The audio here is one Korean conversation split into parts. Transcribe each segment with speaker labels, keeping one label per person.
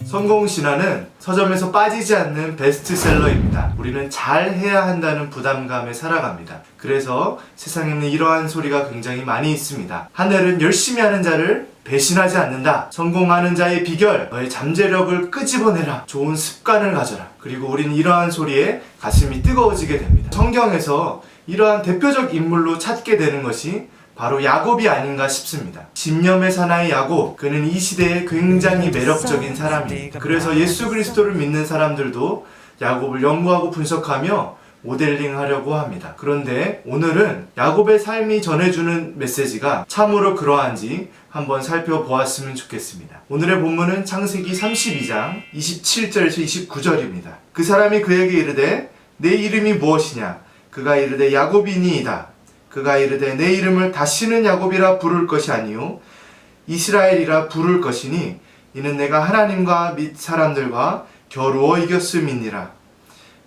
Speaker 1: 성공신화는 서점에서 빠지지 않는 베스트셀러입니다. 우리는 잘해야 한다는 부담감에 살아갑니다. 그래서 세상에는 이러한 소리가 굉장히 많이 있습니다. 하늘은 열심히 하는 자를 배신하지 않는다. 성공하는 자의 비결, 너의 잠재력을 끄집어내라. 좋은 습관을 가져라. 그리고 우리는 이러한 소리에 가슴이 뜨거워지게 됩니다. 성경에서 이러한 대표적 인물로 찾게 되는 것이 바로 야곱이 아닌가 싶습니다. 집념의 사나이 야곱, 그는 이 시대에 굉장히 매력적인 사람입니다. 그래서 예수 그리스도를 믿는 사람들도 야곱을 연구하고 분석하며 모델링 하려고 합니다. 그런데 오늘은 야곱의 삶이 전해주는 메시지가 참으로 그러한지 한번 살펴보았으면 좋겠습니다. 오늘의 본문은 창세기 32장 27절에서 29절입니다. 그 사람이 그에게 이르되 내 이름이 무엇이냐? 그가 이르되 야곱이니이다. 그가 이르되 내 이름을 다시는 야곱이라 부를 것이 아니요 이스라엘이라 부를 것이니 이는 내가 하나님과 및 사람들과 겨루어 이겼음이니라.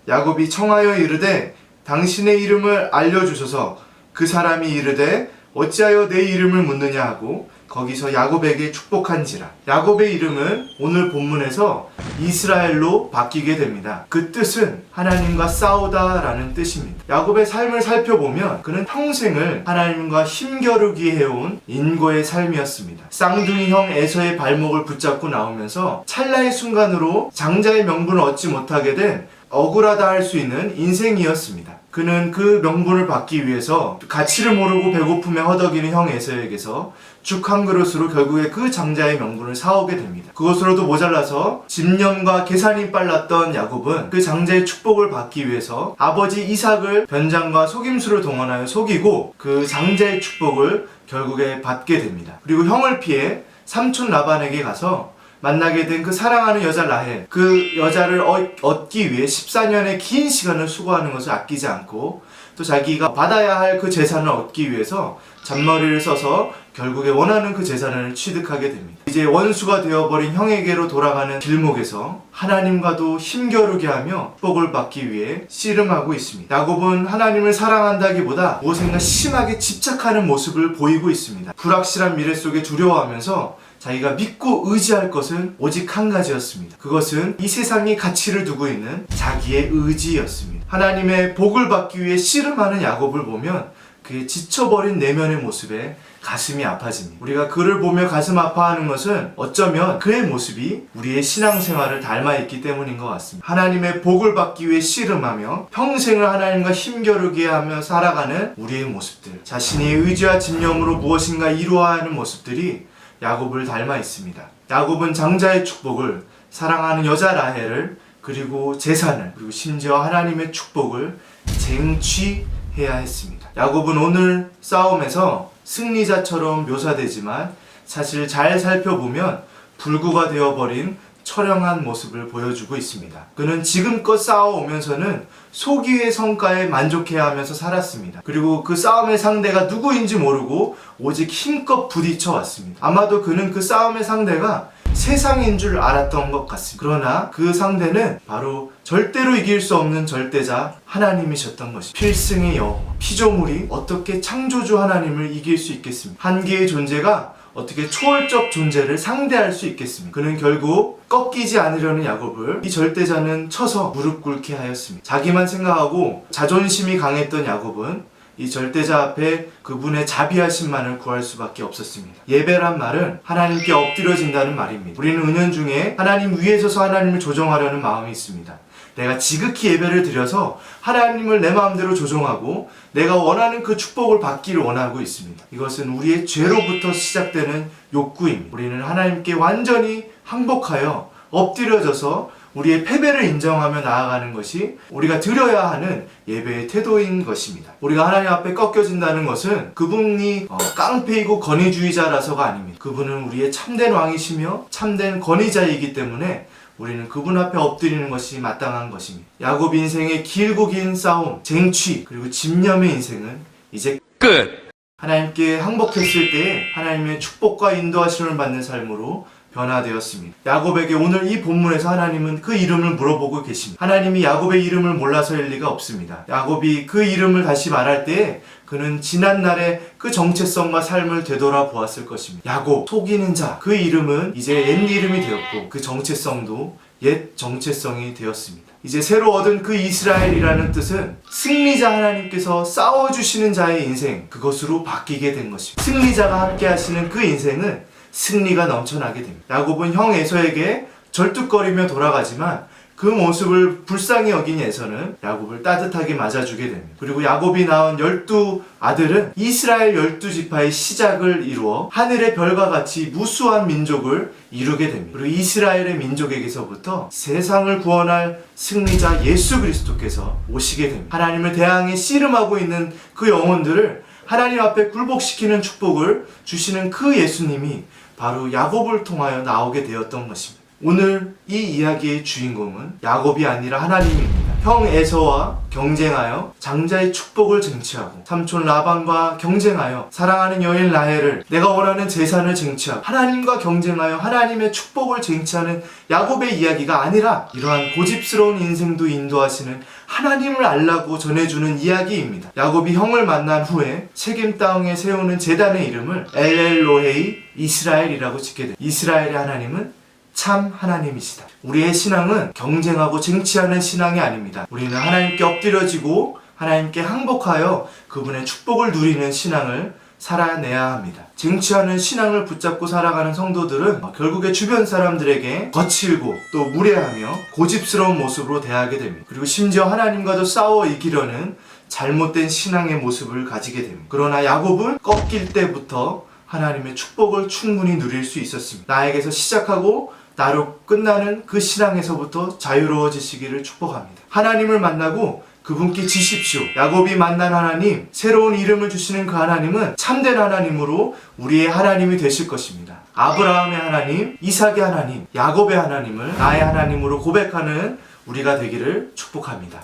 Speaker 1: 야곱이 청하여 이르되 당신의 이름을 알려주소서. 그 사람이 이르되 어찌하여 내 이름을 묻느냐 하고 거기서 야곱에게 축복한지라. 야곱의 이름은 오늘 본문에서 이스라엘로 바뀌게 됩니다. 그 뜻은 하나님과 싸우다 라는 뜻입니다. 야곱의 삶을 살펴보면 그는 평생을 하나님과 힘겨루기 해온 인고의 삶이었습니다. 쌍둥이 형 에서의 발목을 붙잡고 나오면서 찰나의 순간으로 장자의 명분을 얻지 못하게 된 억울하다 할 수 있는 인생이었습니다. 그는 그 명분을 받기 위해서 가치를 모르고 배고픔에 허덕이는 형 에서에게서 죽 한 그릇으로 결국에 그 장자의 명분을 사오게 됩니다. 그것으로도 모자라서 집념과 계산이 빨랐던 야곱은 그 장자의 축복을 받기 위해서 아버지 이삭을 변장과 속임수를 동원하여 속이고 그 장자의 축복을 결국에 받게 됩니다. 그리고 형을 피해 삼촌 라반에게 가서 만나게 된 그 사랑하는 여자 라헬, 그 여자를 얻기 위해 14년의 긴 시간을 수고하는 것을 아끼지 않고 또 자기가 받아야 할 그 재산을 얻기 위해서 잔머리를 써서 결국에 원하는 그 재산을 취득하게 됩니다. 이제 원수가 되어버린 형에게로 돌아가는 길목에서 하나님과도 힘겨루게 하며 축복을 받기 위해 씨름하고 있습니다. 야곱은 하나님을 사랑한다기보다 무엇인가 심하게 집착하는 모습을 보이고 있습니다. 불확실한 미래 속에 두려워하면서 자기가 믿고 의지할 것은 오직 한 가지였습니다. 그것은 이 세상에 가치를 두고 있는 자기의 의지였습니다. 하나님의 복을 받기 위해 씨름하는 야곱을 보면 그의 지쳐버린 내면의 모습에 가슴이 아파집니다. 우리가 그를 보며 가슴 아파하는 것은 어쩌면 그의 모습이 우리의 신앙생활을 닮아있기 때문인 것 같습니다. 하나님의 복을 받기 위해 씨름하며 평생을 하나님과 힘겨루게 하며 살아가는 우리의 모습들, 자신의 의지와 집념으로 무엇인가 이루어야 하는 모습들이 야곱을 닮아 있습니다. 야곱은 장자의 축복을, 사랑하는 여자 라헬을, 그리고 재산을, 그리고 심지어 하나님의 축복을 쟁취해야 했습니다. 야곱은 오늘 싸움에서 승리자처럼 묘사되지만 사실 잘 살펴보면 불구가 되어버린 처량한 모습을 보여주고 있습니다. 그는 지금껏 싸워오면서는 소기의 성과에 만족해야 하면서 살았습니다. 그리고 그 싸움의 상대가 누구인지 모르고 오직 힘껏 부딪혀 왔습니다. 아마도 그는 그 싸움의 상대가 세상인 줄 알았던 것 같습니다. 그러나 그 상대는 바로 절대로 이길 수 없는 절대자 하나님이셨던 것입니다. 필승의 여호와, 피조물이 어떻게 창조주 하나님을 이길 수 있겠습니까? 한 개의 존재가 어떻게 초월적 존재를 상대할 수 있겠습니까? 그는 결국 꺾이지 않으려는 야곱을 이 절대자는 쳐서 무릎 꿇게 하였습니다. 자기만 생각하고 자존심이 강했던 야곱은 이 절대자 앞에 그분의 자비하심만을 구할 수밖에 없었습니다. 예배란 말은 하나님께 엎드려진다는 말입니다. 우리는 은연중에 하나님 위에 서서 하나님을 조정하려는 마음이 있습니다. 내가 지극히 예배를 드려서 하나님을 내 마음대로 조종하고 내가 원하는 그 축복을 받기를 원하고 있습니다. 이것은 우리의 죄로부터 시작되는 욕구입니다. 우리는 하나님께 완전히 항복하여 엎드려져서 우리의 패배를 인정하며 나아가는 것이 우리가 드려야 하는 예배의 태도인 것입니다. 우리가 하나님 앞에 꺾여진다는 것은 그분이 깡패이고 권위주의자라서가 아닙니다. 그분은 우리의 참된 왕이시며 참된 권위자이기 때문에 우리는 그분 앞에 엎드리는 것이 마땅한 것입니다. 야곱 인생의 길고 긴 싸움, 쟁취, 그리고 집념의 인생은 이제 끝! 하나님께 항복했을 때에 하나님의 축복과 인도하심을 받는 삶으로 변화되었습니다. 야곱에게 오늘 이 본문에서 하나님은 그 이름을 물어보고 계십니다. 하나님이 야곱의 이름을 몰라서일 리가 없습니다. 야곱이 그 이름을 다시 말할 때에 그는 지난날의 그 정체성과 삶을 되돌아보았을 것입니다. 야곱, 속이는 자, 그 이름은 이제 옛 이름이 되었고 그 정체성도 옛 정체성이 되었습니다. 이제 새로 얻은 그 이스라엘이라는 뜻은 승리자 하나님께서 싸워주시는 자의 인생, 그것으로 바뀌게 된 것입니다. 승리자가 함께 하시는 그 인생은 승리가 넘쳐나게 됩니다. 야곱은 형 에서에게 절뚝거리며 돌아가지만 그 모습을 불쌍히 여긴 에서는 야곱을 따뜻하게 맞아주게 됩니다. 그리고 야곱이 낳은 12아들은 이스라엘 12지파의 시작을 이루어 하늘의 별과 같이 무수한 민족을 이루게 됩니다. 그리고 이스라엘의 민족에게서부터 세상을 구원할 승리자 예수 그리스도께서 오시게 됩니다. 하나님을 대항해 씨름하고 있는 그 영혼들을 하나님 앞에 굴복시키는 축복을 주시는 그 예수님이 바로 야곱을 통하여 나오게 되었던 것입니다. 오늘 이 이야기의 주인공은 야곱이 아니라 하나님입니다. 형 에서와 경쟁하여 장자의 축복을 쟁취하고 삼촌 라반과 경쟁하여 사랑하는 여인 라헬을 내가 원하는 재산을 쟁취하고 하나님과 경쟁하여 하나님의 축복을 쟁취하는 야곱의 이야기가 아니라 이러한 고집스러운 인생도 인도하시는 하나님을 알라고 전해주는 이야기입니다. 야곱이 형을 만난 후에 세겜 땅에 세우는 제단의 이름을 엘엘로헤이 이스라엘이라고 짓게 됩니다. 이스라엘의 하나님은 참 하나님이시다. 우리의 신앙은 경쟁하고 쟁취하는 신앙이 아닙니다. 우리는 하나님께 엎드려지고 하나님께 항복하여 그분의 축복을 누리는 신앙을 살아내야 합니다. 쟁취하는 신앙을 붙잡고 살아가는 성도들은 결국에 주변 사람들에게 거칠고 또 무례하며 고집스러운 모습으로 대하게 됩니다. 그리고 심지어 하나님과도 싸워 이기려는 잘못된 신앙의 모습을 가지게 됩니다. 그러나 야곱은 꺾일 때부터 하나님의 축복을 충분히 누릴 수 있었습니다. 나에게서 시작하고 나로 끝나는 그 신앙에서부터 자유로워지시기를 축복합니다. 하나님을 만나고 그분께 지십시오. 야곱이 만난 하나님, 새로운 이름을 주시는 그 하나님은 참된 하나님으로 우리의 하나님이 되실 것입니다. 아브라함의 하나님, 이삭의 하나님, 야곱의 하나님을 나의 하나님으로 고백하는 우리가 되기를 축복합니다.